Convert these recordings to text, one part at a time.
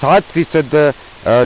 7%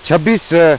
26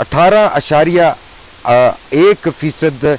18.1%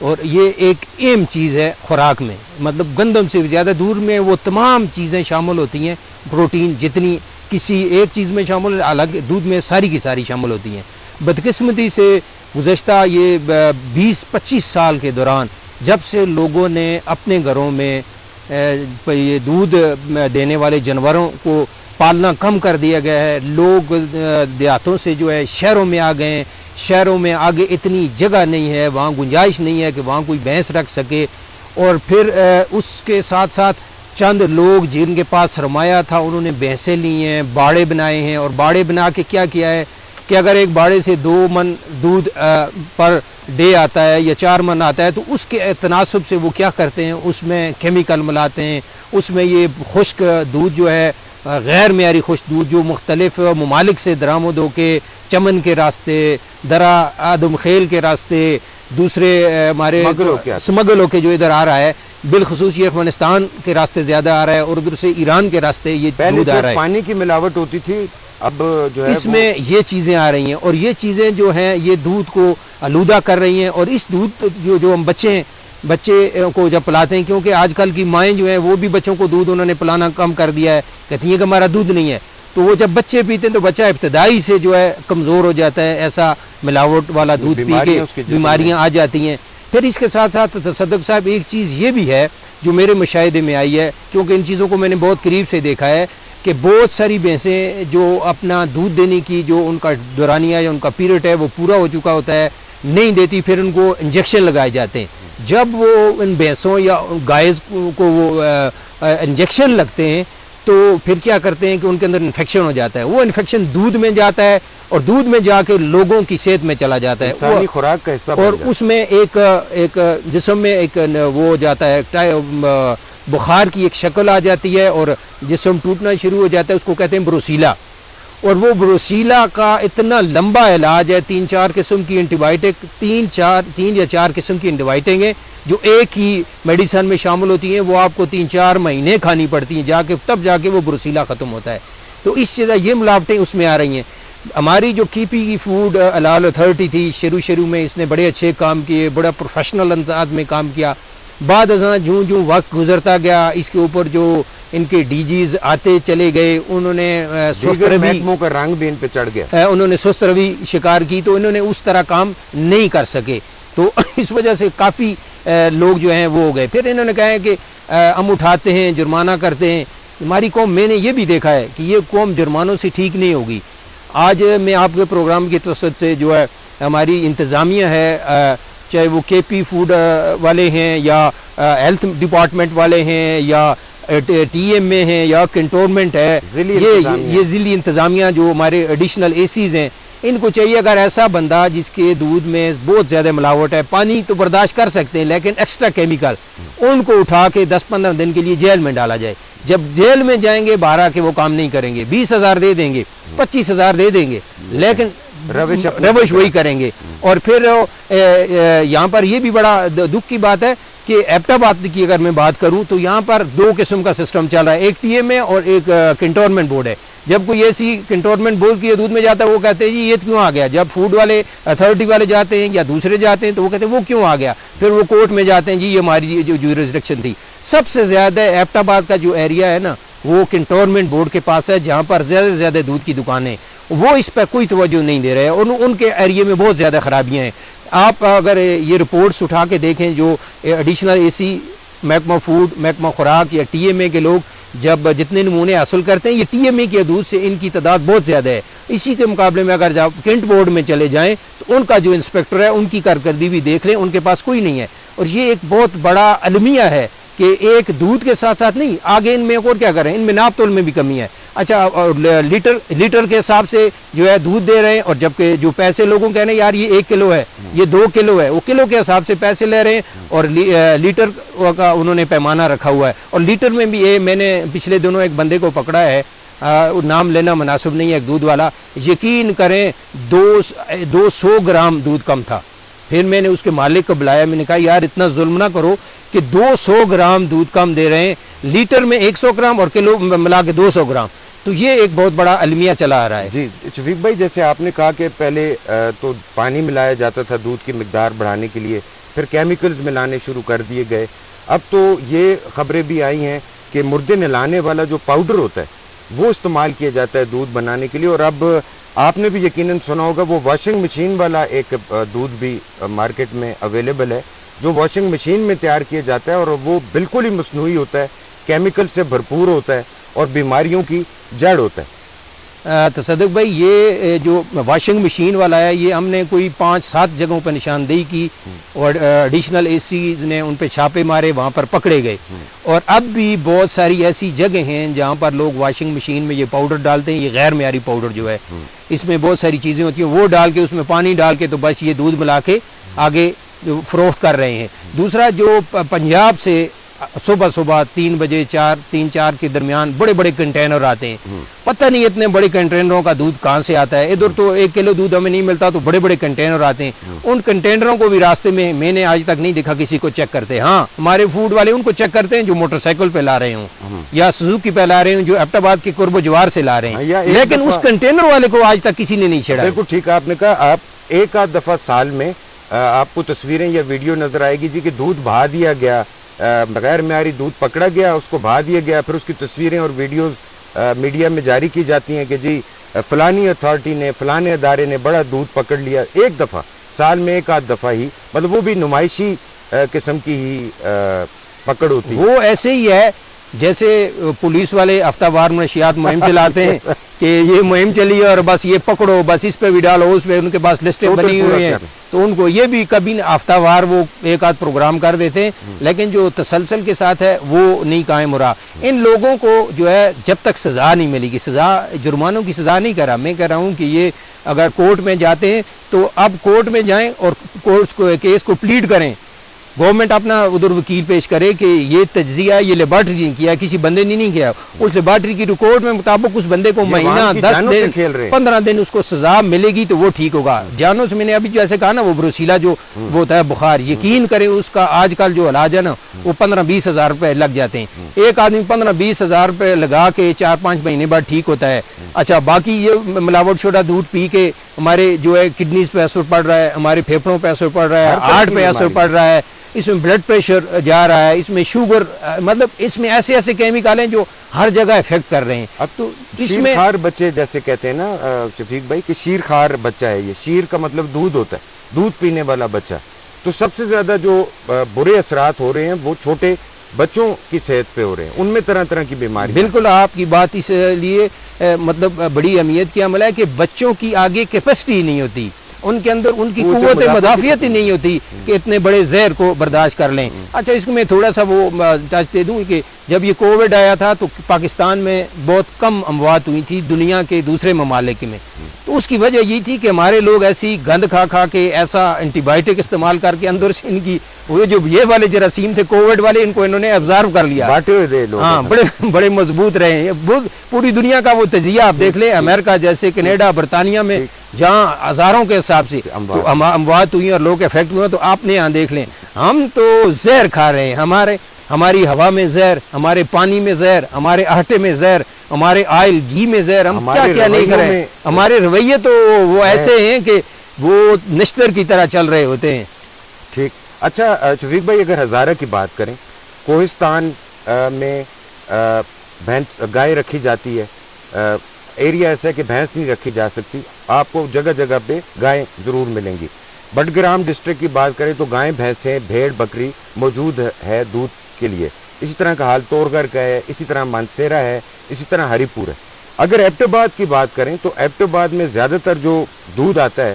اور یہ ایک اہم چیز ہے خوراک میں، مطلب گندم سے زیادہ دودھ میں وہ تمام چیزیں شامل ہوتی ہیں، پروٹین جتنی کسی ایک چیز میں شامل، حالانکہ دودھ میں ساری کی ساری شامل ہوتی ہیں۔ بدقسمتی سے گزشتہ یہ 20-25 سال کے دوران جب سے لوگوں نے اپنے گھروں میں یہ دودھ دینے والے جانوروں کو پالنا کم کر دیا گیا ہے، لوگ دیہاتوں سے جو ہے شہروں میں آ گئے ہیں، شہروں میں آگے اتنی جگہ نہیں ہے، وہاں گنجائش نہیں ہے کہ وہاں کوئی بھینس رکھ سکے، اور پھر اس کے ساتھ ساتھ چند لوگ جن کے پاس سرمایہ تھا انہوں نے بھینسیں لی ہیں، باڑے بنائے ہیں، اور باڑے بنا کے کیا کیا ہے کہ اگر ایک باڑے سے 2 من دودھ پر ڈے آتا ہے یا 4 من آتا ہے تو اس کے تناسب سے وہ کیا کرتے ہیں، اس میں کیمیکل ملاتے ہیں، اس میں یہ خشک دودھ جو ہے غیر معیاری خشک دودھ جو مختلف ممالک سے درآمد ہو کے چمن کے راستے، درا آدم خیل کے راستے، دوسرے ہمارے سمگل ہو کے جو ادھر آ رہا ہے، بالخصوص یہ افغانستان کے راستے زیادہ آ رہا ہے، اور ادھر سے ایران کے راستے یہ دودھ آ رہا ہے۔ پانی کی ملاوٹ ہوتی تھی، اب جو ہے اس میں یہ چیزیں آ رہی ہیں، اور یہ چیزیں جو ہیں یہ دودھ کو آلودہ کر رہی ہیں، اور اس دودھ جو ہم بچے کو جب پلاتے ہیں، کیونکہ آج کل کی مائیں جو ہیں وہ بھی بچوں کو دودھ انہوں نے پلانا کم کر دیا ہے، کہتی ہیں کہ ہمارا دودھ نہیں ہے، تو وہ جب بچے پیتے ہیں تو بچہ ابتدائی سے جو ہے کمزور ہو جاتا ہے، ایسا ملاوٹ والا دودھ پی کے بیماریاں آ جاتی ہیں۔ پھر اس کے ساتھ ساتھ تصدق صاحب ایک چیز یہ بھی ہے جو میرے مشاہدے میں آئی ہے، کیونکہ ان چیزوں کو میں نے بہت قریب سے دیکھا ہے کہ بہت ساری بھینسیں جو اپنا دودھ دینے کی جو ان کا دورانیہ یا ان کا پیریڈ ہے وہ پورا ہو چکا ہوتا ہے، نہیں دیتی، پھر ان کو انجیکشن لگائے جاتے ہیں۔ جب وہ ان بھینسوں یا گائز کو وہ انجیکشن لگتے ہیں تو پھر کیا کرتے ہیں کہ ان کے اندر انفیکشن ہو جاتا ہے، وہ انفیکشن دودھ میں جاتا ہے اور دودھ میں جا کے لوگوں کی صحت میں چلا جاتا ہے، انسانی خوراک کا حصہ بن اور جاتا ہے۔ اس میں ایک جسم میں ایک وہ ہو جاتا ہے، بخار کی ایک شکل آ جاتی ہے اور جسم ٹوٹنا شروع ہو جاتا ہے، اس کو کہتے ہیں بروسیلا، اور وہ بروسیلا کا اتنا لمبا علاج ہے، 3-4 قسم کی اینٹی بائیوٹک، 3 یا 4 قسم کی اینٹی بائیوٹک ہیں جو ایک ہی میڈیسن میں شامل ہوتی ہیں، وہ آپ کو 3-4 مہینے کھانی پڑتی ہیں، تب جا کے وہ بروسیلا ختم ہوتا ہے۔ تو اس چیز یہ ملاوٹیں اس میں آ رہی ہیں۔ ہماری جو کی فوڈ حلال اتھارٹی تھی، شروع میں اس نے بڑے اچھے کام کیے، بڑا پروفیشنل انداز میں کام کیا، بعد ازاں جوں وقت گزرتا گیا اس کے اوپر جو ان کے ڈی جیز آتے چلے گئے، انہوں نے سست روی، محکموں کا رنگ بھی ان پہ چڑھ گیا، انہوں نے سست روی شکار کی، تو انہوں نے اس طرح کام نہیں کر سکے، تو اس وجہ سے کافی لوگ جو ہیں وہ ہو گئے۔ پھر انہوں نے کہا ہے کہ ہم اٹھاتے ہیں، جرمانہ کرتے ہیں۔ ہماری قوم، میں نے یہ بھی دیکھا ہے کہ یہ قوم جرمانوں سے ٹھیک نہیں ہوگی۔ آج میں آپ کے پروگرام کی توسط سے جو ہے ہماری انتظامیہ ہے، چاہے وہ کے پی فوڈ والے ہیں یا ہیلتھ ڈپارٹمنٹ والے ہیں یا ٹی ایم میں ہیں یا کنٹونمنٹ ہے، یہ ضلعی انتظامیہ جو ہمارے ایڈیشنل اے سیز ہیں، ان کو چاہیے اگر ایسا بندہ جس کے دودھ میں بہت زیادہ ملاوٹ ہے، پانی تو برداشت کر سکتے ہیں لیکن ایکسٹرا کیمیکل، ان کو اٹھا کے 10-15 دن کے لیے جیل میں ڈالا جائے۔ جب جیل میں جائیں گے باہر آ کے وہ کام نہیں کریں گے، 20,000 دے دیں گے، 25,000 دے دیں گے، لیکن روش وہی کریں گے۔ اور پھر یہاں پر یہ بھی بڑا دکھ کی بات ہے کہ ایبٹ آباد کی اگر میں بات کروں تو یہاں پر 2 قسم کا سسٹم چل رہا ہے، ایک ٹی ایم ہے اور ایک کنٹونمنٹ بورڈ ہے۔ جب کوئی ایسی کنٹونمنٹ بورڈ کی دودھ میں جاتا ہے وہ کہتے ہیں جی یہ کیوں آ گیا، جب فوڈ والے اتھارٹی والے جاتے ہیں یا دوسرے جاتے ہیں تو وہ کہتے ہیں وہ کیوں آ گیا، پھر وہ کورٹ میں جاتے ہیں جی یہ ہماری جو جورسڈکشن تھی۔ سب سے زیادہ ایبٹ آباد کا جو ایریا ہے نا وہ کنٹونمنٹ بورڈ کے پاس ہے، جہاں پر زیادہ سے زیادہ دودھ کی دکانیں، وہ اس پہ کوئی توجہ نہیں دے رہے ہیں، ان کے ایریے میں بہت زیادہ خرابیاں ہیں۔ آپ اگر یہ رپورٹس اٹھا کے دیکھیں جو ایڈیشنل اے سی، محکمہ فوڈ، محکمہ خوراک یا ٹی ایم اے کے لوگ جب جتنے نمونے حاصل کرتے ہیں، یہ ٹی ایم اے کے دودھ سے ان کی تعداد بہت زیادہ ہے۔ اسی کے مقابلے میں اگر جب کنٹ بورڈ میں چلے جائیں تو ان کا جو انسپیکٹر ہے ان کی کارکردگی بھی دیکھ لیں، ان کے پاس کوئی نہیں ہے۔ اور یہ ایک بہت بڑا المیہ ہے کہ ایک دودھ کے ساتھ ساتھ نہیں، آگے ان میں اور کیا کریں، ان میں ناپ تول میں بھی کمی ہے۔ اچھا لیٹر کے حساب سے جو ہے دودھ دے رہے ہیں، اور جبکہ جو پیسے لوگوں کہنے یار یہ 1 کلو ہے، یہ 2 کلو ہے، وہ کلو کے حساب سے پیسے لے رہے ہیں، اور لیٹر کا انہوں نے پیمانہ رکھا ہوا ہے۔ اور لیٹر میں بھی میں نے پچھلے دنوں ایک بندے کو پکڑا ہے، نام لینا مناسب نہیں ہے، ایک دودھ والا، یقین کریں 200 گرام دودھ کم تھا۔ پھر میں نے اس کے مالک کو بلایا، میں نے کہا یار اتنا ظلم نہ کرو کہ 200 گرام دودھ کم دے رہے ہیں، لیٹر میں 100 گرام اور کلو ملا کے 200 گرام، تو یہ ایک بہت بڑا المیہ چلا آ رہا ہے۔ جی شفیق بھائی، جیسے آپ نے کہا کہ پہلے تو پانی ملایا جاتا تھا دودھ کی مقدار بڑھانے کے لیے، پھر کیمیکلز ملانے شروع کر دیے گئے. اب تو یہ خبریں بھی آئی ہیں کہ مردے نہلانے والا جو پاؤڈر ہوتا ہے وہ استعمال کیا جاتا ہے دودھ بنانے کے لیے. اور اب آپ نے بھی یقیناً سنا ہوگا وہ واشنگ مشین والا ایک دودھ بھی مارکیٹ میں اویلیبل ہے جو واشنگ مشین میں تیار کیا جاتا ہے, اور وہ بالکل ہی مصنوعی ہوتا ہے, کیمیکل سے بھرپور ہوتا ہے اور بیماریوں کی جڑ ہوتا ہے. تصدق بھائی یہ جو واشنگ مشین والا ہے یہ ہم نے کوئی 5-7 جگہوں پہ نشاندہی کی اور ایڈیشنل اے سی نے ان پہ چھاپے مارے, وہاں پر پکڑے گئے. اور اب بھی بہت ساری ایسی جگہ ہیں جہاں پر لوگ واشنگ مشین میں یہ پاؤڈر ڈالتے ہیں, یہ غیر معیاری پاؤڈر جو ہے اس میں بہت ساری چیزیں ہوتی ہیں, وہ ڈال کے اس میں پانی ڈال کے تو بس یہ دودھ ملا کے آگے فروخت کر رہے ہیں. دوسرا جو پنجاب سے صبح 3 بجے 3-4 کے درمیان بڑے بڑے کنٹینر آتے ہیں, پتہ نہیں اتنے بڑے کنٹینروں کا دودھ کہاں سے آتا ہے. ادھر تو 1 کلو دودھ ہمیں نہیں ملتا تو بڑے بڑے کنٹینر آتے ہیں. ان کنٹینروں کو بھی راستے میں نے آج تک نہیں دیکھا کسی کو چیک کرتے. ہاں ہمارے فوڈ والے ان کو چیک کرتے ہیں جو موٹر سائیکل پہ لا رہے ہوں یا سوزوکی پہ لا رہے ہوں, جو ایبٹ آباد کے قرب و جوار سے لا رہے ہیں, لیکن اس کنٹینر والے کو آج تک کسی نے نہیں چھیڑا. بالکل ٹھیک ہے, آپ نے کہا آپ ایک آدھ دفعہ سال میں آپ کو تصویریں یا ویڈیو نظر آئے گی جی کہ دودھ بہا دیا گیا, غیر معیاری دودھ پکڑا گیا, اس کو بہا دیا گیا, پھر اس کی تصویریں اور ویڈیوز میڈیا میں جاری کی جاتی ہیں کہ جی فلانی اتھارٹی نے فلانے ادارے نے بڑا دودھ پکڑ لیا. ایک دفعہ سال میں ایک آدھ دفعہ ہی, مطلب وہ بھی نمائشی قسم کی ہی پکڑ ہوتی. وہ ایسے ہی ہے جیسے پولیس والے ہفتہ وار منشیات مہم چلاتے ہیں کہ یہ مہم چلی اور بس یہ پکڑو, بس اس پہ بھی ڈالو, اس پہ ان کے پاس لسٹیں بنی ہوئی ہیں, تو ان کو یہ بھی کبھی ہفتہ وار وہ ایک آدھ پروگرام کر دیتے ہیں, لیکن جو تسلسل کے ساتھ ہے وہ نہیں قائم ہو رہا. ان لوگوں کو جو ہے جب تک سزا نہیں ملے گی, سزا جرمانوں کی سزا نہیں کر رہا, میں کہہ رہا ہوں کہ یہ اگر کورٹ میں جاتے ہیں تو اب کورٹ میں جائیں اور کورٹ کو کیس کو پلیڈ کریں, گورنمنٹ اپنا ادھر وکیل پیش کرے کہ یہ تجزیہ یہ لیبارٹری نے کیا, کسی بندے نے نہیں کیا. اس لیبارٹری کی رپورٹ میں مطابق اس بندے کو مہینہ 10 دن 15 دن اس کو سزا ملے گی تو وہ ٹھیک ہوگا. جانوں سے میں نے ابھی جیسے کہا نا وہ بروسیلا جو وہ ہوتا ہے بخار, یقین کریں اس کا آج کل جو علاج ہے نا وہ 15-20 ہزار روپے لگ جاتے ہیں. ایک آدمی 15-20 ہزار روپے لگا کے 4-5 مہینے بعد ٹھیک ہوتا ہے. اچھا باقی یہ ملاوٹ شدہ دودھ پی کے ہمارے جو ہے کڈنیز پہ اثر پڑ رہا ہے, ہمارے پھیپھڑوں پہ اثر پڑ رہا ہے, ہارٹ پہ اثر پڑ رہا ہے, اس میں بلڈ پریشر جا رہا ہے, اس میں شوگر, مطلب اس میں ایسے ایسے کیمیکل ہیں جو ہر جگہ افیکٹ کر رہے ہیں. اب تو شیر خار بچے جیسے کہتے ہیں نا شفیق بھائی کہ شیر خار بچہ ہے, یہ شیر کا مطلب دودھ ہوتا ہے, دودھ پینے والا بچہ. تو سب سے زیادہ جو برے اثرات ہو رہے ہیں وہ چھوٹے بچوں کی صحت پہ ہو رہے ہیں, ان میں طرح طرح کی بیماری. بالکل آپ کی بات اس لیے مطلب بڑی اہمیت کی عمل ہے کہ بچوں کی آگے کیپیسٹی نہیں ہوتی, ان کے اندر ان کی قوت مدافعت ہی نہیں ہوتی کہ اتنے بڑے زہر کو برداشت کر لیں. اچھا اس کو میں تھوڑا سا وہ ٹچ دے دوں کہ جب یہ کووڈ آیا تھا تو پاکستان میں بہت کم اموات ہوئی تھی دنیا کے دوسرے ممالک میں, تو اس کی وجہ یہ تھی کہ ہمارے لوگ ایسی گند کھا کھا کے ایسا اینٹی بائیوٹک استعمال کر کے اندر سے ان کی وہ جو یہ والے جراثیم تھے کووڈ والے ان کو انہوں نے ابزارو کر لیا. ہاں بڑے مضبوط رہے ہیں. پوری دنیا کا وہ تجزیہ آپ دیکھ لیں, امریکہ جیسے کینیڈا برطانیہ میں جہاں ہزاروں کے حساب سے اموات ہوئی اور لوگ افیکٹ ہوئے, تو آپ نے یہاں دیکھ لیں ہم تو زہر کھا رہے ہیں. ہماری ہوا میں زہر, ہمارے پانی میں زہر, ہمارے آٹے میں زہر, ہمارے آئل گھی میں زہر, ہم کیا کیا نہیں کر رہے ہیں. ہمارے رویے تو وہ ایسے ہیں کہ وہ نشتر کی طرح چل رہے ہوتے ہیں. ٹھیک. اچھا شفیق بھائی اگر ہزارہ کی بات کریں, کوہستان میں گائے رکھی جاتی ہے, ایریا ایسا ہے کہ بھینس نہیں رکھی جا سکتی, آپ کو جگہ جگہ پہ گائیں ضرور ملیں گی. بٹگرام ڈسٹرکٹ کی بات کریں تو گائیں بھینسیں بھیڑ بکری موجود ہے دودھ کے لیے. اسی طرح کا حال تورگڑھ کا ہے, اسی طرح مانسیرا ہے, اسی طرح ہری پور ہے. اگر ایبٹ آباد کی بات کریں تو ایبٹ آباد میں زیادہ تر جو دودھ آتا ہے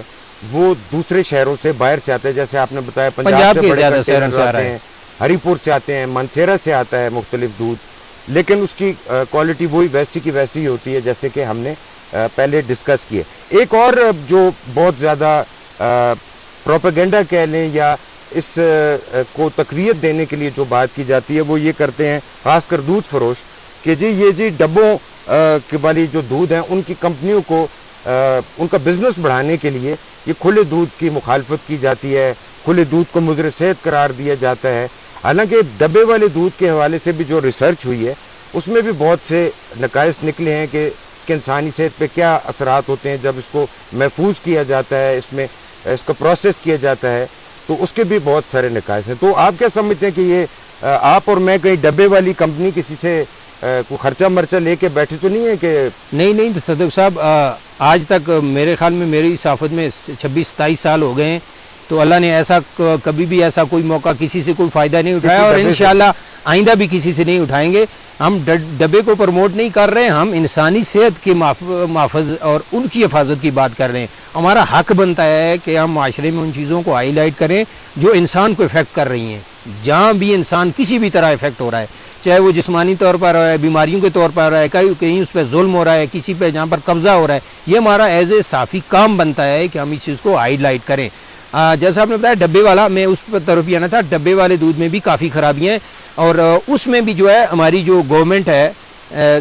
وہ دوسرے شہروں سے باہر سے آتا ہے, جیسے آپ نے بتایا پنجاب سے بڑے کنٹینر آتے ہیں, ہری پور سے آتے ہیں, مانسیرا سے آتا ہے مختلف دودھ, لیکن اس کی کوالٹی وہی ویسی کی ویسی ہوتی ہے جیسے کہ ہم نے پہلے ڈسکس کیے. ایک اور جو بہت زیادہ پروپیگنڈا کہہ لیں یا اس کو تقویت دینے کے لیے جو بات کی جاتی ہے وہ یہ کرتے ہیں خاص کر دودھ فروش کہ جی ڈبوں کے والی جو دودھ ہیں ان کی کمپنیوں کو ان کا بزنس بڑھانے کے لیے یہ کھلے دودھ کی مخالفت کی جاتی ہے, کھلے دودھ کو مضر صحت قرار دیا جاتا ہے. حالانکہ ڈبے والے دودھ کے حوالے سے بھی جو ریسرچ ہوئی ہے اس میں بھی بہت سے نقائص نکلے ہیں کہ اس کے انسانی صحت پہ کیا اثرات ہوتے ہیں جب اس کو محفوظ کیا جاتا ہے, اس میں اس کا پروسیس کیا جاتا ہے. تو اس کے بھی بہت سارے نقائص ہیں. تو آپ کیا سمجھتے ہیں کہ یہ آپ اور میں کہیں ڈبے والی کمپنی کسی سے کوئی خرچہ مرچہ لے کے بیٹھے تو نہیں ہے کہ؟ نہیں تصدق صاحب، آج تک میرے خیال میں میری صحافت میں 26-27 سال ہو گئے ہیں، تو اللہ نے ایسا کبھی بھی ایسا کوئی موقع کسی سے کوئی فائدہ نہیں اٹھایا، اور انشاءاللہ آئندہ بھی کسی سے نہیں اٹھائیں گے. ہم ڈبے کو پروموٹ نہیں کر رہے ہیں، ہم انسانی صحت کے محفظ اور ان کی حفاظت کی بات کر رہے ہیں. ہمارا حق بنتا ہے کہ ہم معاشرے میں ان چیزوں کو ہائی لائٹ کریں جو انسان کو افیکٹ کر رہی ہیں. جہاں بھی انسان کسی بھی طرح افیکٹ ہو رہا ہے، چاہے وہ جسمانی طور پر ہو رہا ہے، بیماریوں کے طور پر ہو رہا ہے، کہیں اس پہ ظلم ہو رہا ہے، کسی پہ جہاں پر قبضہ ہو رہا ہے، یہ ہمارا ایز اے صحافی کام بنتا ہے کہ ہم اس چیز کو ہائی لائٹ کریں. جیسا آپ نے بتایا ڈبے والا، میں اس پر طرف بھی آنا تھا. ڈبے والے دودھ میں بھی کافی خرابیاں ہیں، اور اس میں بھی جو ہے ہماری جو گورنمنٹ ہے،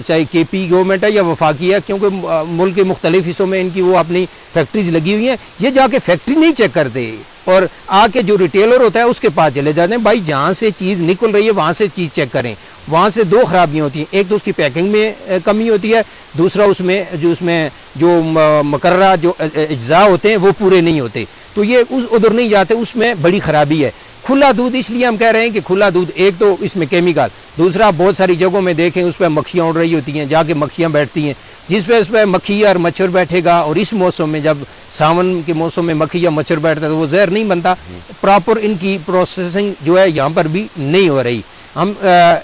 چاہے کے پی گورنمنٹ ہے یا وفاقی ہے، کیونکہ ملک کے مختلف حصوں میں ان کی وہ اپنی فیکٹریز لگی ہوئی ہیں، یہ جا کے فیکٹری نہیں چیک کرتے اور آ کے جو ریٹیلر ہوتا ہے اس کے پاس چلے جاتے ہیں. بھائی جہاں سے چیز نکل رہی ہے وہاں سے چیز چیک کریں. وہاں سے دو خرابیاں ہوتی ہیں، ایک تو اس کی پیکنگ میں کمی ہوتی ہے، دوسرا اس میں جو مقررہ جو اجزاء ہوتے ہیں وہ پورے نہیں ہوتے، تو یہ ادھر نہیں جاتے، اس میں بڑی خرابی ہے. کھلا دودھ اس لیے ہم کہہ رہے ہیں کہ کھلا دودھ، ایک تو اس میں کیمیکل، دوسرا بہت ساری جگہوں میں دیکھیں اس پہ مکھیاں اڑ رہی ہوتی ہیں، جا کے مکھیاں بیٹھتی ہیں، جس پہ اس پہ مکھی اور مچھر بیٹھے گا، اور اس موسم میں جب ساون کے موسم میں مکھی یا مچھر بیٹھتا ہے تو وہ زہر نہیں بنتا. پراپر ان کی پروسیسنگ جو ہے یہاں پر بھی نہیں ہو رہی. ہم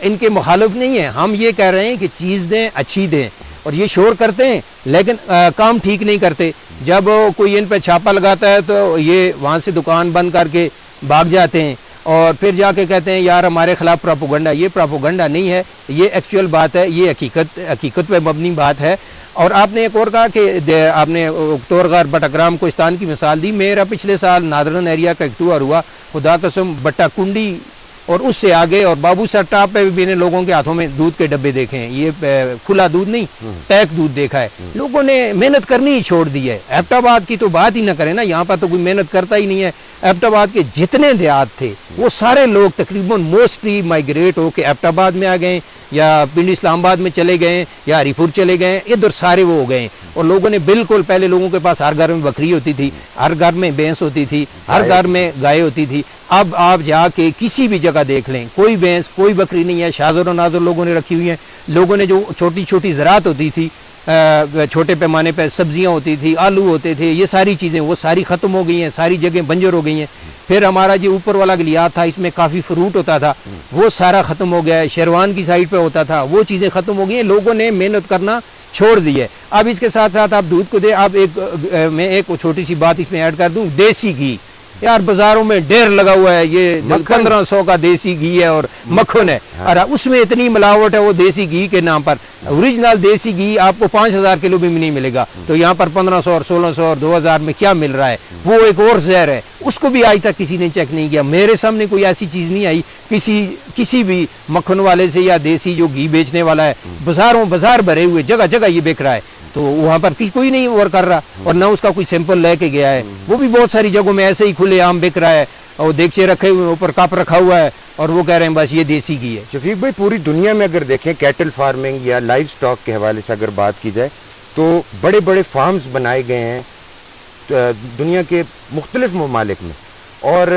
ان کے مخالف نہیں ہیں، ہم یہ کہہ رہے ہیں کہ چیز دیں، اچھی دیں، اور یہ شور کرتے ہیں لیکن کام ٹھیک نہیں کرتے. جب کوئی ان پہ چھاپا لگاتا ہے تو یہ وہاں سے دکان بند کر کے بھاگ جاتے ہیں، اور پھر جا کے کہتے ہیں یار ہمارے خلاف پروپیگنڈا. یہ پروپیگنڈا نہیں ہے، یہ ایکچوئل بات ہے، یہ حقیقت پہ مبنی بات ہے. اور آپ نے ایک اور کہا کہ آپ نے تورغار بٹاگرام کوہستان کی مثال دی. میرا پچھلے سال نادرن ایریا کا ایک ٹور ہوا، خدا قسم بٹا کنڈی اور اس سے آگے اور بابو سر ٹاپ پہ بھی نے لوگوں کے ہاتھوں میں دودھ کے ڈبے دیکھے ہیں. یہ کھلا دودھ نہیں، پیک دودھ دیکھا ہے. لوگوں نے محنت کرنی ہی چھوڑ دی ہے. ایبٹ آباد کی تو بات ہی نہ کریں نا، یہاں پر تو کوئی محنت کرتا ہی نہیں ہے. ایبٹ آباد کے جتنے دیہات تھے وہ سارے لوگ تقریباً موسٹلی مائگریٹ ہو کے ایبٹ آباد میں آ گئے، یا پنڈی اسلام آباد میں چلے گئے، یا ہری پور چلے گئے، ادھر سارے وہ ہو گئے. اور لوگوں نے بالکل، پہلے لوگوں کے پاس ہر گھر میں بکری ہوتی تھی، ہر گھر میں بھینس ہوتی تھی، ہر گھر میں گائے ہوتی تھی. اب آپ جا کے کسی بھی جگہ دیکھ لیں، کوئی بھینس کوئی بکری نہیں ہے. شاذر و نادر لوگوں نے رکھی ہوئی ہیں. لوگوں نے جو چھوٹی چھوٹی زراعت ہوتی تھی، چھوٹے پیمانے پہ سبزیاں ہوتی تھی، آلو ہوتے تھے، یہ ساری چیزیں وہ ساری ختم ہو گئی ہیں، ساری جگہیں بنجر ہو گئی ہیں. پھر ہمارا جو اوپر والا گلیات تھا، اس میں کافی فروٹ ہوتا تھا، وہ سارا ختم ہو گیا ہے. شیروان کی سائڈ پہ ہوتا تھا، وہ چیزیں ختم ہو گئی ہیں. لوگوں نے محنت کرنا چھوڑ دی ہے. اب اس کے ساتھ ساتھ آپ دودھ کو دیں. اب میں ایک چھوٹی سی بات اس میں ایڈ کر دوں، دیسی گھی. یار بازاروں میں ڈیر لگا ہوا ہے، یہ 1500 کا دیسی گھی ہے اور مکھن ہے، اور اس میں اتنی ملاوٹ ہے وہ دیسی گھی کے نام پر. اوریجنل دیسی گھی آپ کو 5000 کلو بھی نہیں ملے گا، تو یہاں پر 1500 اور 1600 اور 2000 میں کیا مل رہا ہے؟ وہ ایک اور زہر ہے. اس کو بھی آج تک کسی نے چیک نہیں کیا. میرے سامنے کوئی ایسی چیز نہیں آئی کسی بھی مکھن والے سے یا دیسی جو گھی بیچنے والا ہے. بازار بھرے ہوئے، جگہ جگہ یہ بک رہا ہے، تو وہاں پر کوئی نہیں اور کر رہا، اور نہ اس کا کوئی سیمپل لے کے گیا ہے. وہ بھی بہت ساری جگہوں میں ایسے ہی کھلے عام بک رہا ہے، اور دیگچے رکھے ہوئے، اوپر کپ رکھا ہوا ہے، اور وہ کہہ رہے ہیں بس یہ دیسی گھی ہے. شفیق بھائی، پوری دنیا میں اگر دیکھیں کیٹل فارمنگ یا لائف سٹاک کے حوالے سے اگر بات کی جائے تو بڑے بڑے فارمز بنائے گئے ہیں دنیا کے مختلف ممالک میں، اور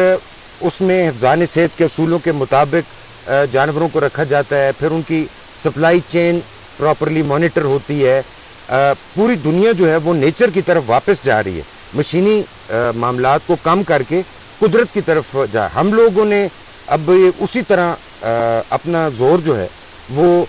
اس میں حفظان صحت کے اصولوں کے مطابق جانوروں کو رکھا جاتا ہے. پھر ان کی سپلائی چین پراپرلی مانیٹر ہوتی ہے. پوری دنیا جو ہے وہ نیچر کی طرف واپس جا رہی ہے، مشینی معاملات کو کم کر کے قدرت کی طرف جا. ہم لوگوں نے اب اسی طرح اپنا زور جو ہے وہ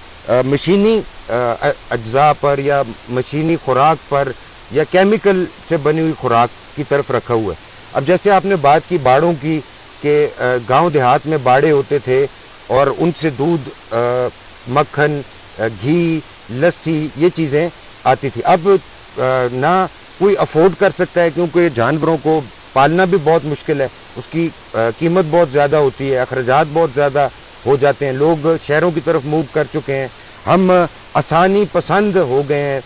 مشینی اجزاء پر یا مشینی خوراک پر یا کیمیکل سے بنی ہوئی خوراک کی طرف رکھا ہوا ہے. اب جیسے آپ نے بات کی باڑوں کی کہ گاؤں دیہات میں باڑے ہوتے تھے اور ان سے دودھ، مکھن، گھی، لسی، یہ چیزیں آتی تھی. اب نہ کوئی افورڈ کر سکتا ہے کیونکہ جانوروں کو پالنا بھی بہت مشکل ہے، اس کی قیمت بہت زیادہ ہوتی ہے، اخراجات بہت زیادہ ہو جاتے ہیں. لوگ شہروں کی طرف موو کر چکے ہیں. ہم آسانی پسند ہو گئے ہیں.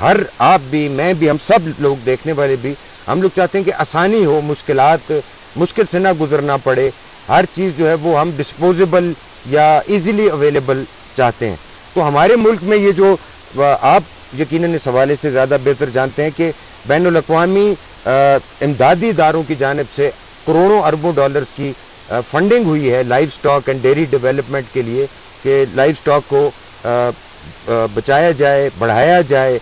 ہر آپ بھی، میں بھی، ہم سب لوگ دیکھنے والے بھی، ہم لوگ چاہتے ہیں کہ آسانی ہو، مشکل سے نہ گزرنا پڑے. ہر چیز جو ہے وہ ہم ڈسپوزیبل یا ایزیلی اویلیبل چاہتے ہیں. تو ہمارے ملک میں یہ جو آپ یقیناً اس حوالے سے زیادہ بہتر جانتے ہیں کہ بین الاقوامی امدادی اداروں کی جانب سے کروڑوں اربوں ڈالرز کی فنڈنگ ہوئی ہے life stock and dairy development کے لیے کہ لائف سٹاک کو بچایا جائے, بڑھایا جائے,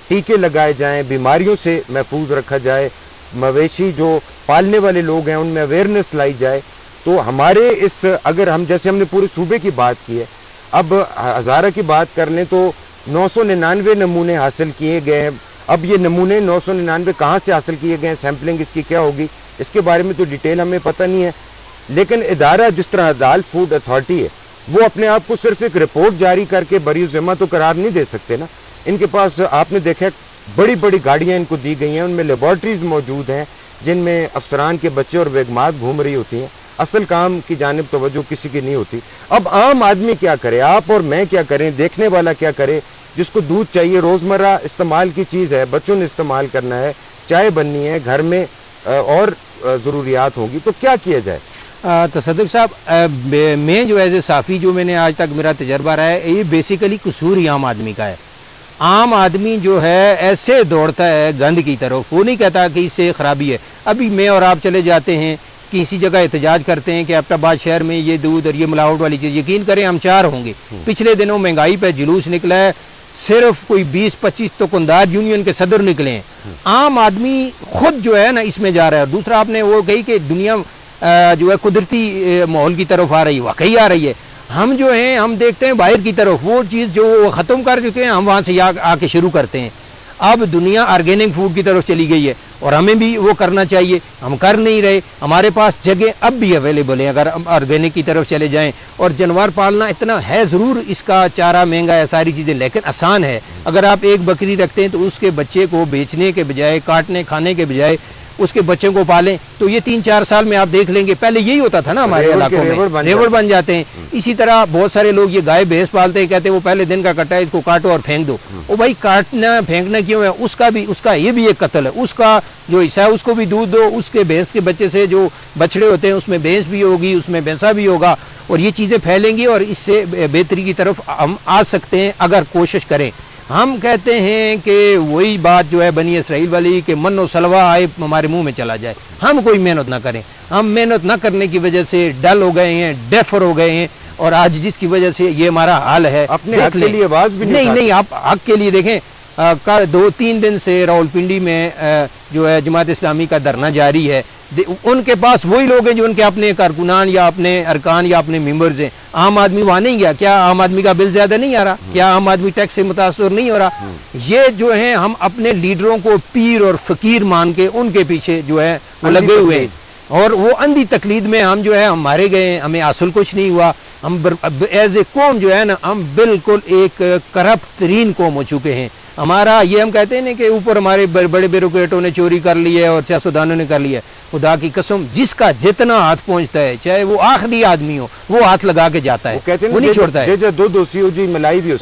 ٹیکے لگائے جائیں, بیماریوں سے محفوظ رکھا جائے, مویشی جو پالنے والے لوگ ہیں ان میں اویئرنیس لائی جائے. تو ہمارے اس اگر ہم جیسے ہم نے پورے صوبے کی بات کی ہے, اب ہزارہ کی بات کر لیں تو 999 نمونے حاصل کیے گئے ہیں. اب یہ نمونے 999 کہاں سے حاصل کیے گئے ہیں, سیمپلنگ اس کی کیا ہوگی, اس کے بارے میں تو ڈیٹیل ہمیں پتہ نہیں ہے. لیکن ادارہ جس طرح عدال فوڈ اتھارٹی ہے وہ اپنے آپ کو صرف ایک رپورٹ جاری کر کے بری ذمہ تو قرار نہیں دے سکتے نا. ان کے پاس آپ نے دیکھا بڑی بڑی گاڑیاں ان کو دی گئی ہیں, ان میں لیبارٹریز موجود ہیں جن میں افسران کے بچے اور بیگمات گھوم رہی ہوتی ہیں. اصل کام کی جانب توجہ کسی کی نہیں ہوتی. اب عام آدمی کیا کرے, آپ اور میں کیا کریں, دیکھنے والا کیا کرے, جس کو دودھ چاہیے, روزمرہ استعمال کی چیز ہے, بچوں نے استعمال کرنا ہے, چائے بننی ہے گھر میں اور ضروریات ہوں گی, تو کیا کیا جائے؟ تصدق صاحب, میں جو ایز اے صحافی جو میں نے آج تک میرا تجربہ رہا ہے, یہ بیسیکلی قصور ہی عام آدمی کا ہے. عام آدمی جو ہے ایسے دوڑتا ہے گند کی طرف, وہ نہیں کہتا کہ اس سے خرابی ہے. ابھی میں اور آپ چلے جاتے ہیں کسی جگہ احتجاج کرتے ہیں کہ ایبٹ آباد شہر میں یہ دودھ اور یہ ملاوٹ والی چیز, یقین کریں ہم 4 ہوں گے. پچھلے دنوں مہنگائی پہ جلوس نکلا ہے, صرف کوئی 20-25 دکاندار یونین کے صدر نکلے ہیں. عام آدمی خود جو ہے نا اس میں جا رہا ہے. اور دوسرا آپ نے وہ کہی کہ دنیا جو ہے قدرتی ماحول کی طرف آ رہی ہے, واقعی آ رہی ہے. ہم جو ہیں ہم دیکھتے ہیں باہر کی طرف, وہ چیز جو وہ ختم کر چکے ہیں ہم وہاں سے آ کے شروع کرتے ہیں. اب دنیا آرگینک فوڈ کی طرف چلی گئی ہے اور ہمیں بھی وہ کرنا چاہیے, ہم کر نہیں رہے. ہمارے پاس جگہ اب بھی اویلیبل ہیں اگر ہم آرگینک کی طرف چلے جائیں. اور جانور پالنا اتنا ہے ضرور, اس کا چارہ مہنگا ہے, ساری چیزیں, لیکن آسان ہے. اگر آپ ایک بکری رکھتے ہیں تو اس کے بچے کو بیچنے کے بجائے, کاٹنے کھانے کے بجائے اس کے بچوں کو پالیں تو یہ 3-4 سال میں آپ دیکھ لیں گے. پہلے یہی ہوتا تھا نا ہمارے علاقوں میں, ریوڑ بن جاتے ہیں. اسی طرح بہت سارے لوگ یہ گائے بھینس پالتے ہیں, کہتے ہیں وہ پہلے دن کا کٹا ہے, اس کو کاٹو اور پھینک دو. او بھائی کاٹنا پھینکنا کیوں ہے, اس کا یہ بھی ایک قتل ہے. اس کا جو حصہ ہے اس کو بھی دودھ دو, اس کے بھینس کے بچے سے جو بچڑے ہوتے ہیں اس میں بھینس بھی ہوگی, اس میں بھینسا بھی ہوگا, اور یہ چیزیں پھیلیں گی اور اس سے بہتری کی طرف ہم آ سکتے ہیں اگر کوشش کریں. ہم کہتے ہیں کہ وہی بات جو ہے بنی اسرائیل والی کہ من و سلوا آئے ہمارے منہ میں چلا جائے, ہم کوئی محنت نہ کریں. ہم محنت نہ کرنے کی وجہ سے ڈل ہو گئے ہیں, ڈیفر ہو گئے ہیں, اور آج جس کی وجہ سے یہ ہمارا حال ہے. اپنے حق کے لیے آواز بھی نہیں, آپ حق کے لیے دیکھیں. 2-3 دن سے راولپنڈی میں جو ہے جماعت اسلامی کا دھرنا جاری ہے. ان کے پاس وہی لوگ ہیں جو ان کے اپنے کارکنان یا اپنے ارکان یا اپنے ممبرز ہیں. عام آدمی وہاں نہیں گیا. کیا عام آدمی کا بل زیادہ نہیں آ رہا؟ کیا عام آدمی ٹیکس سے متاثر نہیں ہو رہا؟ یہ جو ہیں ہم اپنے لیڈروں کو پیر اور فقیر مان کے ان کے پیچھے جو ہے وہ لگے ہوئے ہیں, اور وہ اندھی تقلید میں ہم جو ہے ہم مارے گئے ہیں. ہمیں حاصل کچھ نہیں ہوا. ہم ایز اے قوم جو ہے نا ہم بالکل ایک کرپٹ ترین قوم ہو چکے ہیں. ہمارا یہ ہم کہتے ہیں نا کہ اوپر ہمارے بڑے بیوروکریٹوں نے چوری کر لی ہے اور سیاستدانوں نے کر لیا ہے. خدا کی قسم جس کا جتنا ہاتھ پہنچتا ہے, چاہے وہ آخری آدمی ہو, وہ ہاتھ لگا کے جاتا ہے, وہ نہیں چھوڑتا ہے. جی ملائی بھی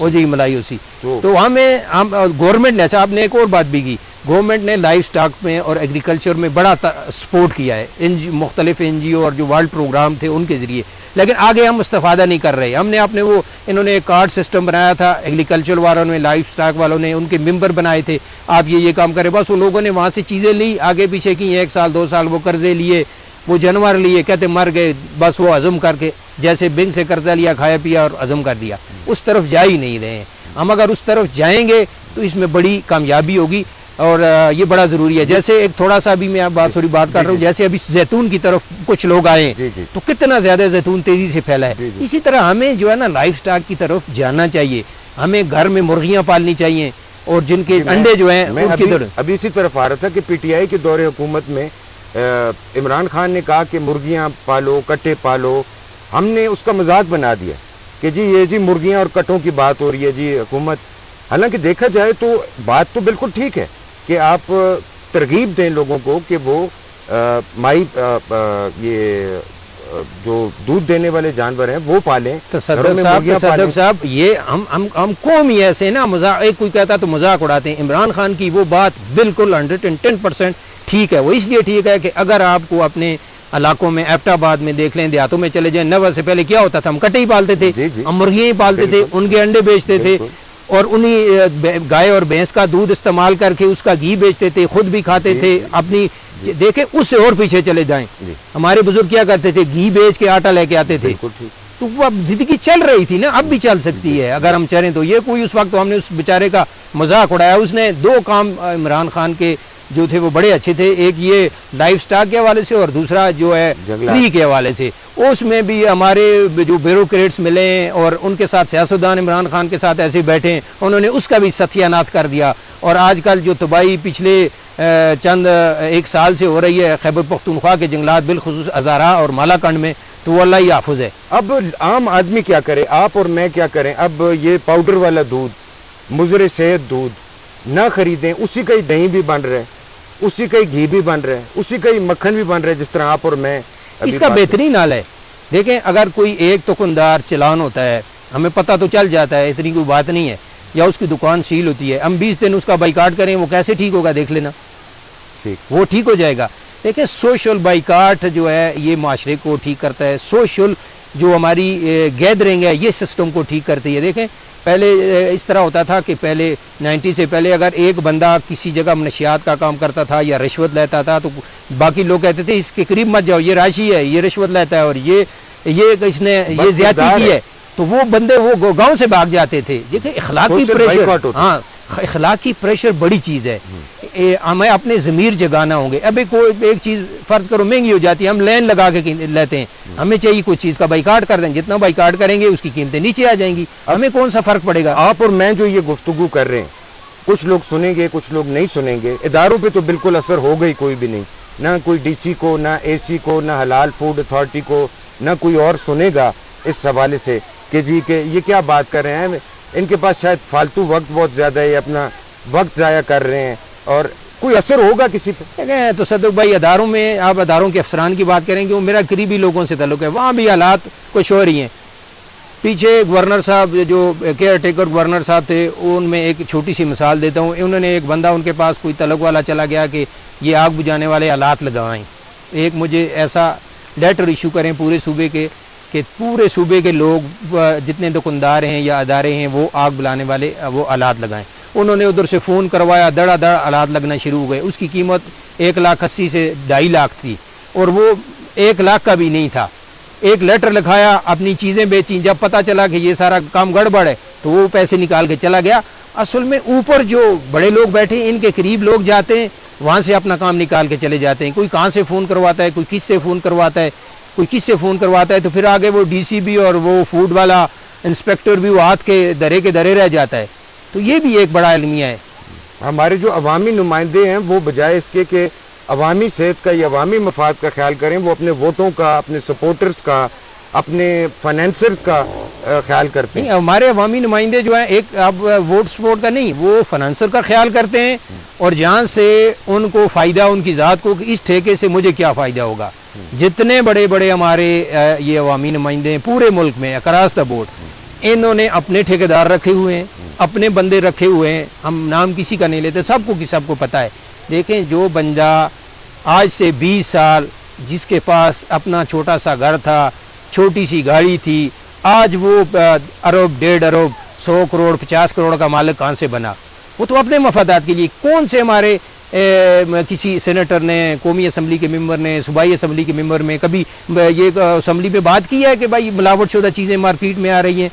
اسی. تو ہمیں گورنمنٹ نے, اچھا آپ نے ایک اور بات بھی کی, گورنمنٹ نے لائف سٹاک میں اور ایگریکلچر میں بڑا سپورٹ کیا ہے, مختلف NGO اور جو ورلڈ پروگرام تھے ان کے ذریعے, لیکن آگے ہم استفادہ نہیں کر رہے. ہم نے اپنے انہوں نے ایک کارڈ سسٹم بنایا تھا, ایگریکلچر والوں نے, لائف سٹاک والوں نے, ان کے ممبر بنائے تھے, آپ یہ کام کریں. بس وہ لوگوں نے وہاں سے چیزیں لی, آگے پیچھے کی, 1 سال 2 سال وہ قرضے لیے, وہ جانور لیے, کہتے مر گئے, بس وہ ہضم کر کے جیسے بینک سے قرضہ لیا, کھایا پیا اور ہضم کر دیا. اس طرف جا ہی نہیں رہے ہیں. ہم اگر اس طرف جائیں گے تو اس میں بڑی کامیابی ہوگی, اور یہ بڑا ضروری ہے. جیسے ایک تھوڑا سا بھی میں بات کر رہا ہوں, جیسے ابھی زیتون کی طرف کچھ لوگ آئے تو کتنا زیادہ زیتون تیزی سے پھیلا ہے. اسی طرح ہمیں جو ہے نا لائف سٹاک کی طرف جانا چاہیے. ہمیں گھر میں مرغیاں پالنی چاہیے, اور جن کے انڈے جو ہیں ابھی اسی طرف آ رہا تھا کہ PTI کے دور حکومت میں عمران خان نے کہا کہ مرغیاں پالو, کٹے پالو. ہم نے اس کا مذاق بنا دیا کہ جی یہ جی مرغیاں اور کٹوں کی بات ہو رہی ہے جی حکومت. حالانکہ دیکھا جائے تو بات تو بالکل ٹھیک ہے کہ آپ ترغیب دیں لوگوں کو کہ وہ یہ جو دودھ دینے والے جانور ہیں وہ پالیں. تصدق صاحب یہ ہم قوم ہی ایسے نا, مذاق, ایک کوئی کہتا تو مذاق اڑاتے ہیں. عمران خان کی وہ بات بالکل 110% ٹھیک ہے. وہ اس لیے ٹھیک ہے کہ اگر آپ کو اپنے علاقوں میں, ایبٹ آباد میں دیکھ لیں, دیہاتوں میں چلے جائیں, 90 سے پہلے کیا ہوتا تھا, ہم کٹے ہی پالتے تھے, ہم مرغیاں ہی پالتے تھے, ان کے انڈے بیچتے تھے, اور انہی گائے اور بھینس کا دودھ استعمال کر کے اس کا گھی بیچتے تھے, خود بھی کھاتے تھے, اپنی دیکھیں اس سے اور پیچھے چلے جائیں. ہمارے بزرگ کیا کرتے تھے, گھی بیچ کے آٹا لے کے آتے تھے, تو وہ اب زندگی چل رہی تھی نا, اب بھی چل سکتی ہے اگر ہم چاہیں تو. یہ کوئی اس وقت ہم نے اس بیچارے کا مذاق اڑایا. اس نے 2 کام عمران خان کے جو تھے وہ بڑے اچھے تھے, ایک یہ لائف سٹاک کے حوالے سے اور دوسرا جو ہے فری کے حوالے سے. اس میں بھی ہمارے جو بیوروکریٹس ملے ہیں اور ان کے ساتھ سیاستدان عمران خان کے ساتھ ایسے بیٹھے ہیں, انہوں نے اس کا بھی ستیہ ناش کر دیا. اور آج کل جو تباہی پچھلے چند 1 سال سے ہو رہی ہے خیبر پختونخوا کے جنگلات بالخصوص ہزارہ اور مالاکنڈ میں, تو وہ اللہ ہی حافظ ہے. اب عام آدمی کیا کرے, آپ اور میں کیا کریں؟ اب یہ پاؤڈر والا دودھ, مضر صحت دودھ نہ خریدیں, اسی کا ہی دہی بھی بن رہا ہے, اسی کا ہی گھی بھی بن رہا ہے, اسی کا ہی مکھن بھی بن رہا ہے, جس طرح آپ اور میں. اس کا بہترین حال ہے. دیکھیں اگر کوئی ایک دکاندار چلان ہوتا ہے, ہمیں پتہ تو چل جاتا ہے, اتنی کوئی بات نہیں ہے, یا اس کی دکان سیل ہوتی ہے, ہم 20 دن اس کا بائیکاٹ کریں, وہ کیسے ٹھیک ہوگا دیکھ لینا, وہ ٹھیک ہو جائے گا. دیکھیں سوشل بائیکاٹ جو ہے یہ معاشرے کو ٹھیک کرتا ہے, سوشل جو ہماری گیدرنگ ہے یہ سسٹم کو ٹھیک کرتی ہے. دیکھیں پہلے اس طرح ہوتا تھا کہ پہلے 90 سے پہلے اگر ایک بندہ کسی جگہ منشیات کا کام کرتا تھا یا رشوت لیتا تھا, تو باقی لوگ کہتے تھے اس کے قریب مت جاؤ, یہ راشی ہے, یہ رشوت لیتا ہے, اور یہ اس نے یہ زیادتی کی ہے, تو وہ بندے وہ گاؤں سے بھاگ جاتے تھے. دیکھیں اخلاقی پریشر, ہاں اخلاقی پریشر بڑی چیز ہے. ہمیں اپنے ضمیر جگانا ہوں گے. اب ایک چیز فرض کرو مہنگی ہو جاتی ہے, ہم لائن لگا کے لیتے ہیں, ہمیں چاہیے کوئی چیز کا بائیکاٹ کر دیں, جتنا بائیکاٹ کریں گے اس کی قیمتیں نیچے آ جائیں گی, ہمیں کون سا فرق پڑے گا. آپ اور میں جو یہ گفتگو کر رہے ہیں, کچھ لوگ سنیں گے کچھ لوگ نہیں سنیں گے, اداروں پہ تو بالکل اثر ہوگا ہی کوئی بھی نہیں, نہ کوئی ڈی سی کو, نہ اے سی کو, نہ حلال فوڈ اتھارٹی کو, نہ کوئی اور سنے گا اس حوالے سے کہ جی کہ یہ کیا بات کر رہے ہیں, ان کے پاس شاید فالتو وقت بہت زیادہ ہے, اپنا وقت ضائع کر رہے ہیں, اور کوئی اثر ہوگا کسی پہ. دیکھیں تصدق بھائی, اداروں میں آپ اداروں کے افسران کی بات کریں گے, وہ میرا قریبی لوگوں سے تعلق ہے, وہاں بھی حالات کچھ ہو رہی ہیں. پیچھے گورنر صاحب جو کیئر ٹیکر گورنر صاحب تھے, ان میں ایک چھوٹی سی مثال دیتا ہوں. انہوں نے ایک بندہ ان کے پاس کوئی تعلق والا چلا گیا کہ یہ آگ بجھانے والے آلات لگوائیں, ایک مجھے ایسا لیٹر ایشو کریں پورے صوبے کے کہ پورے صوبے کے لوگ جتنے دکاندار ہیں یا ادارے ہیں وہ آگ بلانے والے وہ آلات لگائیں. انہوں نے ادھر سے فون کروایا, دڑا دڑ آلات لگنا شروع ہو گئے. اس کی قیمت 1,80,000 سے 2.5 لاکھ تھی, اور وہ 1 لاکھ کا بھی نہیں تھا. ایک لیٹر لکھایا, اپنی چیزیں بیچیں, جب پتہ چلا کہ یہ سارا کام گڑبڑ ہے تو وہ پیسے نکال کے چلا گیا. اصل میں اوپر جو بڑے لوگ بیٹھے ان کے قریب لوگ جاتے ہیں, وہاں سے اپنا کام نکال کے چلے جاتے ہیں. کوئی کہاں سے فون کرواتا ہے, کوئی کس سے فون کرواتا ہے, کوئی کس سے فون کرواتا ہے, تو پھر آگے وہ ڈی سی بھی اور وہ فوڈ والا انسپیکٹر بھی وہ ہاتھ کے درے رہ جاتا ہے. تو یہ بھی ایک بڑا المیہ ہے. ہمارے جو عوامی نمائندے ہیں وہ بجائے اس کے کہ عوامی صحت کا یا عوامی مفاد کا خیال کریں, وہ اپنے ووٹوں کا, اپنے سپورٹرز کا, اپنے فائنینسرز کا خیال کرتے ہیں. نہیں, ہمارے عوامی نمائندے جو ہیں ایک اب ووٹ سپورٹ کا نہیں, وہ فائنینسر کا خیال کرتے ہیں, اور جہاں سے ان کو فائدہ ان کی ذات کو, اس ٹھیکے سے مجھے کیا فائدہ ہوگا. جتنے بڑے بڑے ہمارے یہ عوامی نمائندے ہیں پورے ملک میں اکراس دا بورڈ, انہوں نے اپنے ٹھیکیدار رکھے ہوئے ہیں, اپنے بندے رکھے ہوئے ہیں, ہم نام کسی کا نہیں لیتے, سب کو پتہ ہے. دیکھیں جو بندہ آج سے 20 سال جس کے پاس اپنا چھوٹا سا گھر تھا, چھوٹی سی گاڑی تھی, آج وہ ارب 1.5 ارب 100 کروڑ 50 کروڑ کا مالک کہاں سے بنا؟ وہ تو اپنے مفادات کے لیے. کون سے ہمارے کسی سینیٹر نے, قومی اسمبلی کے ممبر نے, صوبائی اسمبلی کے ممبر میں کبھی یہ اسمبلی میں بات کی ہے کہ بھائی ملاوٹ شدہ چیزیں مارکیٹ میں آ رہی ہیں,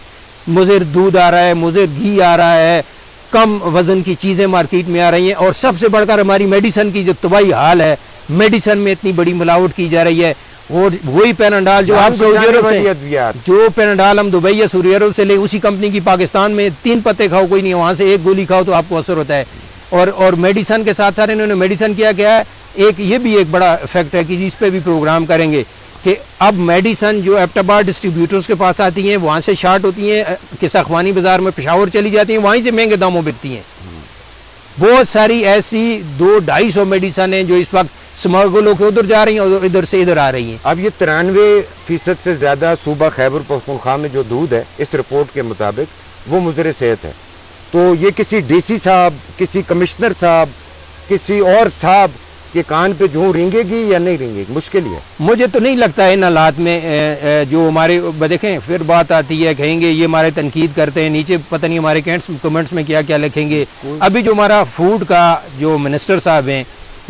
مضر دودھ آ رہا ہے, مضر گھی آ رہا ہے, کم وزن کی چیزیں مارکیٹ میں آ رہی ہیں, اور سب سے بڑھ کر ہماری میڈیسن کی جو طبعی حال ہے, میڈیسن میں اتنی بڑی ملاوٹ کی جا رہی ہے. اور وہی پیناڈال جو آپ سعودی عرب سے, جو پیناڈال ہم دبئی یا سعودی عرب سے لیں, اسی کمپنی کی پاکستان میں 3 پتے کھاؤ کوئی نہیں, وہاں سے 1 گولی کھاؤ تو آپ کو اثر ہوتا ہے. اور میڈیسن کے ساتھ ساتھ انہوں نے میڈیسن کیا ہے, ایک یہ بھی ایک بڑا فیکٹ ہے کہ جس پہ بھی پروگرام کریں گے کہ اب میڈیسن جو ایپٹاباد ڈسٹریبیوٹرز کے پاس آتی ہیں, وہاں سے شارٹ ہوتی ہیں, قصہ خوانی بازار میں پشاور چلی جاتی ہیں, وہیں سے مہنگے داموں بکتی ہیں. بہت ساری ایسی 200-250 میڈیسن ہیں جو اس وقت سمگل ہو کے ادھر جا رہی ہیں اور ادھر سے ادھر آ رہی ہیں. اب یہ 93% سے زیادہ صوبہ خیبر پختونخوا میں جو دودھ ہے اس رپورٹ کے مطابق وہ مضر صحت ہے. تو یہ کسی ڈی سی صاحب, کسی کمشنر صاحب, کسی اور صاحب کے کان پہ جوں رینگے گی یا نہیں رینگے گی, مشکل ہی ہے. مجھے تو نہیں لگتا ہے ان حالات میں جو ہمارے دیکھیں پھر بات آتی ہے, کہیں گے یہ ہمارے تنقید کرتے ہیں, نیچے پتہ نہیں ہمارے کمنٹس میں کیا کیا لکھیں گے. ابھی جو ہمارا فوڈ کا جو منسٹر صاحب ہیں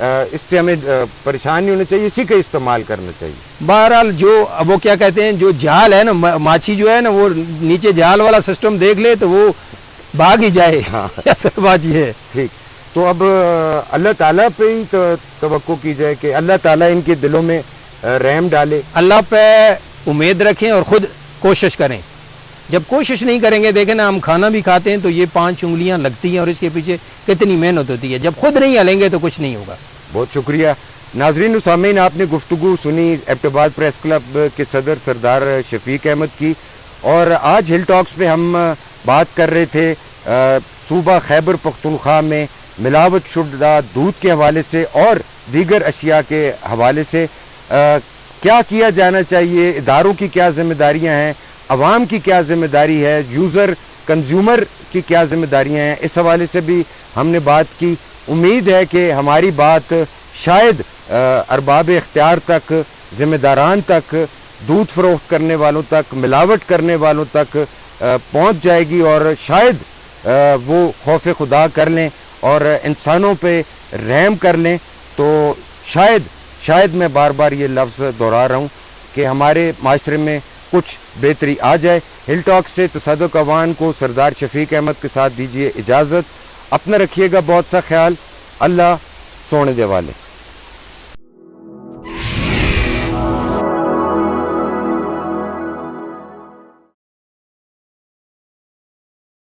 اس سے ہمیں پریشان نہیں ہونا چاہیے, اسی کا استعمال کرنا چاہیے. بہرحال جو وہ کیا کہتے ہیں, جو جال ہے نا, ماچھی جو ہے نا, وہ نیچے جال والا سسٹم دیکھ لے تو وہ بھاگ ہی جائے. اصل بات یہ ہے. ٹھیک, تو اب اللہ تعالیٰ پہ ہی توقع کی جائے کہ اللہ تعالیٰ ان کے دلوں میں رحم ڈالے. اللہ پہ امید رکھیں اور خود کوشش کریں. جب کوشش نہیں کریں گے, دیکھیں نا ہم کھانا بھی کھاتے ہیں تو یہ 5 انگلیاں لگتی ہیں اور اس کے پیچھے کتنی محنت ہوتی ہے. جب خود نہیں ہلیں گے تو کچھ نہیں ہوگا. بہت شکریہ. ناظرین و سامعین, آپ نے گفتگو سنی ایبٹ آباد پریس کلب کے صدر سردار شفیق احمد کی, اور آج ہل ٹاکس پہ ہم بات کر رہے تھے صوبہ خیبر پختونخوا میں ملاوٹ شدہ دودھ کے حوالے سے اور دیگر اشیاء کے حوالے سے. کیا کیا جانا چاہیے, اداروں کی کیا ذمہ داریاں ہیں, عوام کی کیا ذمہ داری ہے, یوزر کنزیومر کی کیا ذمہ داریاں ہیں, اس حوالے سے بھی ہم نے بات کی. امید ہے کہ ہماری بات شاید ارباب اختیار تک, ذمہ داران تک, دودھ فروخت کرنے والوں تک, ملاوٹ کرنے والوں تک پہنچ جائے گی, اور شاید وہ خوف خدا کر لیں اور انسانوں پہ رحم کر لیں. تو شاید میں بار بار یہ لفظ دہرا رہا ہوں کہ ہمارے معاشرے میں کچھ بہتری آ جائے. ہل ٹاک سے تصدق اوان کو سردار شفیق احمد کے ساتھ دیجیے اجازت. اپنا رکھیے گا بہت سا خیال. اللہ سونے دے والے.